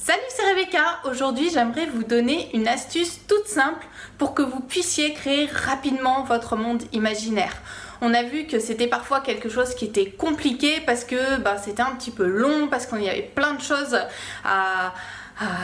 Salut, c'est Rebecca. Aujourd'hui, j'aimerais vous donner une astuce toute simple pour que vous puissiez créer rapidement votre monde imaginaire. On a vu que c'était parfois quelque chose qui était compliqué parce que c'était un petit peu long, parce qu'il y avait plein de choses à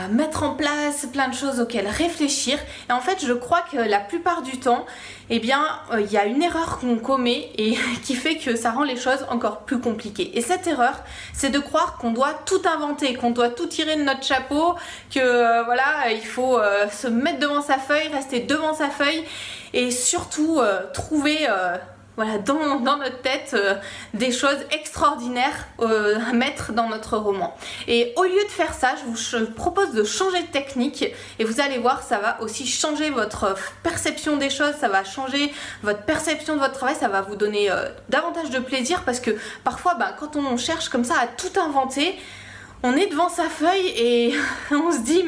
mettre en place, plein de choses auxquelles réfléchir. Et en fait, je crois que la plupart du temps, il y a une erreur qu'on commet et qui fait que ça rend les choses encore plus compliquées. Et cette erreur, c'est de croire qu'on doit tout inventer, qu'on doit tout tirer de notre chapeau, que voilà, il faut se mettre devant sa feuille, rester devant sa feuille et surtout trouver voilà, dans notre tête des choses extraordinaires à mettre dans notre roman. Et au lieu de faire ça, je vous propose de changer de technique et vous allez voir, ça va aussi changer votre perception des choses, ça va changer votre perception de votre travail, ça va vous donner davantage de plaisir parce que parfois quand on cherche comme ça à tout inventer, on est devant sa feuille et on se dit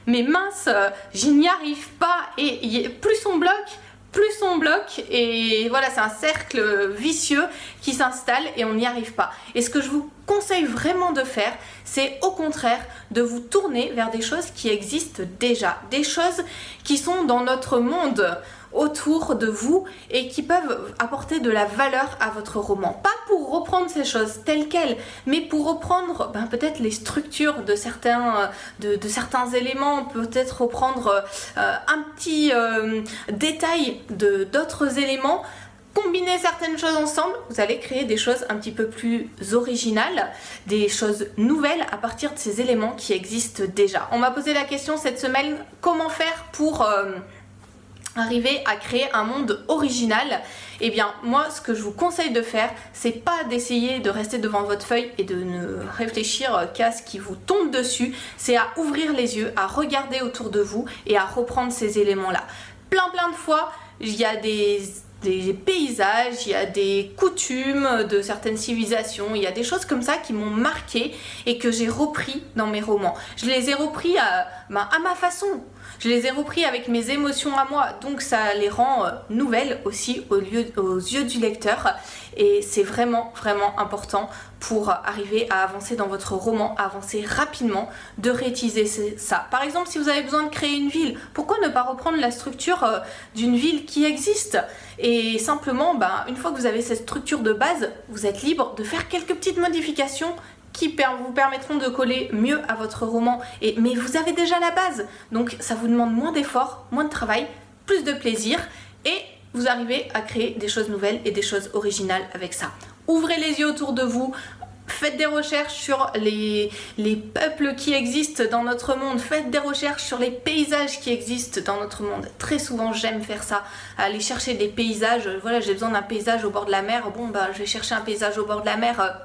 mais mince, je n'y arrive pas, et plus on bloque et voilà, c'est un cercle vicieux qui s'installe et on n'y arrive pas. Et ce que je vous conseille vraiment de faire, c'est au contraire de vous tourner vers des choses qui existent déjà, des choses qui sont dans notre monde autour de vous et qui peuvent apporter de la valeur à votre roman. Pas pour reprendre ces choses telles quelles, mais pour reprendre peut-être les structures de certains éléments, peut-être reprendre un petit détail d'autres éléments. Combiner certaines choses ensemble, vous allez créer des choses un petit peu plus originales, des choses nouvelles à partir de ces éléments qui existent déjà. On m'a posé la question cette semaine, comment faire pour arriver à créer un monde original? Eh bien moi, ce que je vous conseille de faire, c'est pas d'essayer de rester devant votre feuille et de ne réfléchir qu'à ce qui vous tombe dessus, c'est à ouvrir les yeux, à regarder autour de vous et à reprendre ces éléments là. Plein de fois, il y a des paysages, il y a des coutumes de certaines civilisations, il y a des choses comme ça qui m'ont marqué et que j'ai repris dans mes romans. Je les ai repris à ma façon, je les ai repris avec mes émotions à moi, donc ça les rend nouvelles aussi aux yeux du lecteur. Et c'est vraiment important pour arriver à avancer dans votre roman, à avancer rapidement, de réutiliser ça. Par exemple, si vous avez besoin de créer une ville, pourquoi ne pas reprendre la structure d'une ville qui existe? Et simplement, une fois que vous avez cette structure de base, vous êtes libre de faire quelques petites modifications qui vous permettront de coller mieux à votre roman. Mais vous avez déjà la base, donc ça vous demande moins d'efforts, moins de travail, plus de plaisir, et vous arrivez à créer des choses nouvelles et des choses originales avec ça. Ouvrez les yeux autour de vous, faites des recherches sur les peuples qui existent dans notre monde, faites des recherches sur les paysages qui existent dans notre monde. Très souvent j'aime faire ça, aller chercher des paysages. Voilà, j'ai besoin d'un paysage au bord de la mer, je vais chercher un paysage au bord de la mer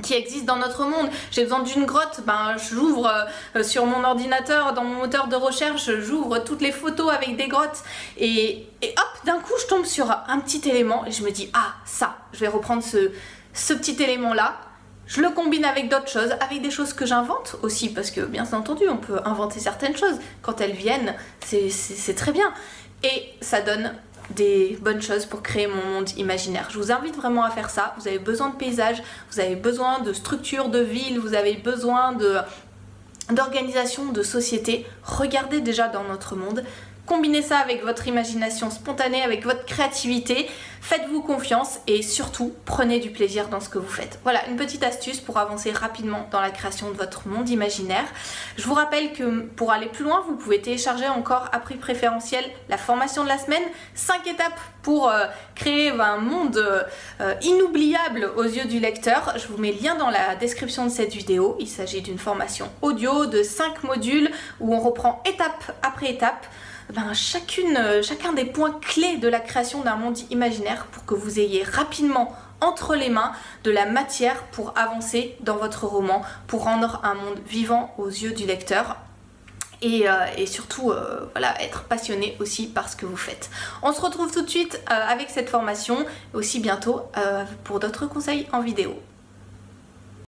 qui existe dans notre monde. J'ai besoin d'une grotte, j'ouvre sur mon ordinateur, dans mon moteur de recherche, j'ouvre toutes les photos avec des grottes et hop, d'un coup je tombe sur un petit élément et je me dis ça, je vais reprendre ce petit élément là, je le combine avec d'autres choses, avec des choses que j'invente aussi, parce que bien entendu on peut inventer certaines choses, quand elles viennent c'est très bien et ça donne des bonnes choses pour créer mon monde imaginaire. Je vous invite vraiment à faire ça. Vous avez besoin de paysages, vous avez besoin de structures de villes, vous avez besoin d'organisation, de société. Regardez déjà dans notre monde. Combinez ça avec votre imagination spontanée, avec votre créativité, faites-vous confiance et surtout prenez du plaisir dans ce que vous faites. Voilà une petite astuce pour avancer rapidement dans la création de votre monde imaginaire. Je vous rappelle que pour aller plus loin, vous pouvez télécharger encore à prix préférentiel la formation de la semaine, 5 étapes pour créer un monde inoubliable aux yeux du lecteur. Je vous mets le lien dans la description de cette vidéo. Il s'agit d'une formation audio de 5 modules où on reprend étape après étape chacun des points clés de la création d'un monde imaginaire pour que vous ayez rapidement entre les mains de la matière pour avancer dans votre roman, pour rendre un monde vivant aux yeux du lecteur. Et surtout voilà, être passionné aussi par ce que vous faites. On se retrouve tout de suite avec cette formation, aussi bientôt pour d'autres conseils en vidéo.